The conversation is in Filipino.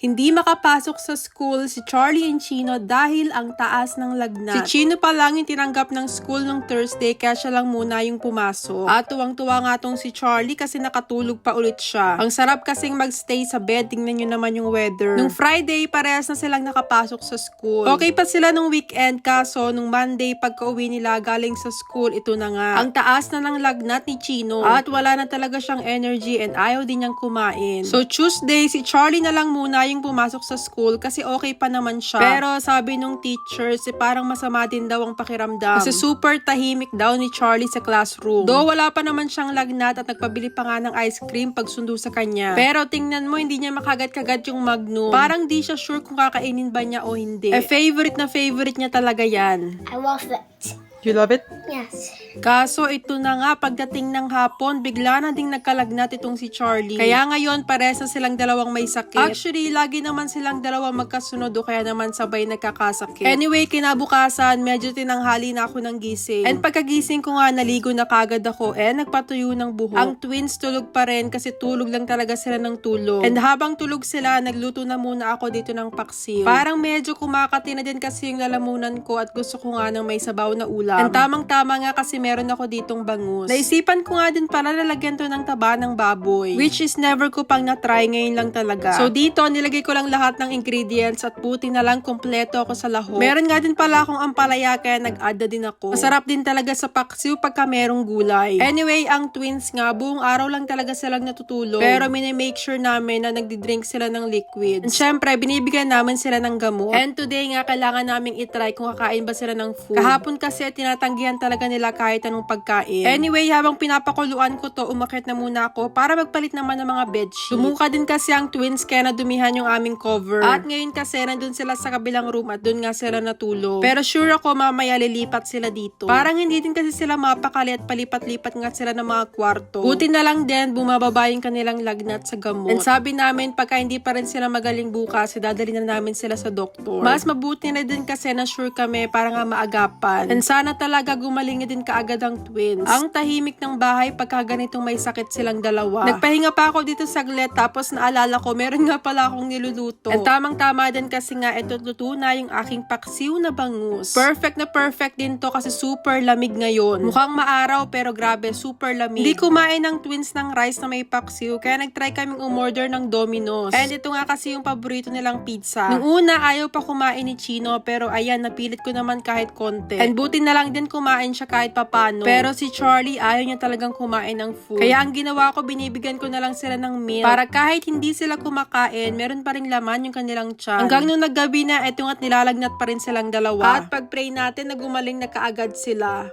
Hindi makapasok sa school si Charlie and Chino dahil ang taas ng lagnat. Si Chino pa lang yung tinanggap ng school nung Thursday kaya siya lang muna yung pumasok. At tuwang-tuwa nga tong si Charlie kasi nakatulog pa ulit siya. Ang sarap kasing magstay sa bed, tingnan nyo naman yung weather. Nung Friday, parehas na silang nakapasok sa school. Okay pa sila nung weekend kaso nung Monday pagka-uwi nila galing sa school, ito na nga. Ang taas na ng lagnat ni Chino at wala na talaga siyang energy and ayaw din niyang kumain. So Tuesday, si Charlie na lang muna yung pumasok sa school kasi okay pa naman siya. Pero sabi nung teacher, parang masama din daw ang pakiramdam. Kasi super tahimik daw ni Charlie sa classroom. Though wala pa naman siyang lagnat at nagpabili pa nga ng ice cream pag sundo sa kanya. Pero tingnan mo, hindi niya makagat-kagat yung Magnum. Parang di siya sure kung kakainin ba niya o hindi. Favorite na favorite niya talaga yan. I love it. You love it? Yes. Kaso ito na nga, pagdating ng hapon, bigla na ding nagkalagnat itong si Charlie. Kaya ngayon, pares na silang dalawang may sakit. Actually, lagi naman silang dalawa magkasunod o kaya naman sabay nagkakasakit. Anyway, kinabukasan, medyo tinanghali na ako ng gising. And pagkagising ko nga, naligo na kagad ako nagpatuyo ng buhok. Ang twins tulog pa rin kasi tulog lang talaga sila ng tulog. And habang tulog sila, nagluto na muna ako dito ng paksiw. Parang medyo kumakati na din kasi yung lalamunan ko at gusto ko nga ng may sabaw na ulam. And tamang-tama nga kasi meron ako ditong bangus. Naisipan ko nga din para lalagyan to ng taba ng baboy. Which is never ko pang na-try, ngayon lang talaga. So dito, nilagay ko lang lahat ng ingredients at buti na lang kompleto ako sa lahok. Meron nga din pala akong ampalaya kaya nag-add na din ako. Masarap din talaga sa paksiw pagka merong gulay. Anyway, ang twins nga, buong araw lang talaga silang natutulog. Pero minimake sure namin na nagdi-drink sila ng liquids. And syempre, binibigyan namin sila ng gamot. And today nga, kailangan naming itry kung kakain ba sila ng food. Kahapon kasi tinatanggihan talaga nila kahit anong pagkain. Anyway, habang pinapakuluan ko to, umakyat na muna ako para magpalit naman ng mga bedsheet. Dumuka din kasi ang twins kaya nadumihan yung aming cover. At ngayon kasi nandun sila sa kabilang room at dun nga sila natulog. Pero sure ako mamaya lilipat sila dito. Parang hindi din kasi sila mapakali at palipat-lipat nga sila ng mga kwarto. Buti na lang din bumababa yung kanilang lagnat sa gamot. And sabi namin pagka hindi pa rin sila magaling bukas, dadali na namin sila sa doktor. Mas mabuti na din kasi na sure kami para nga maagapan. And sana talaga gumaling din kaagad ang twins. Ang tahimik ng bahay pagka ganitong may sakit silang dalawa. Nagpahinga pa ako dito saglit tapos naalala ko meron nga pala akong niluluto. And tamang-tama din kasi nga ito luto na yung aking paksiw na bangus. Perfect na perfect din to kasi super lamig ngayon. Mukhang maaraw pero grabe super lamig. Hindi kumain ng twins ng rice na may paksiw kaya nagtry kaming umorder ng Domino's. And ito nga kasi yung paborito nilang pizza. Nung una ayaw pa kumain ni Chino pero ayan napilit ko naman kahit konti. And buti na lang din kumain siya kahit papano. Pero si Charlie ayaw niya talagang kumain ng food. Kaya ang ginawa ko, binibigyan ko na lang sila ng meal. Para kahit hindi sila kumakain, meron pa ring laman yung kanilang tiyan. Hanggang nung naggabi na, eto nga't nilalagnat pa rin silang dalawa. At pag-pray natin na gumaling na kaagad sila.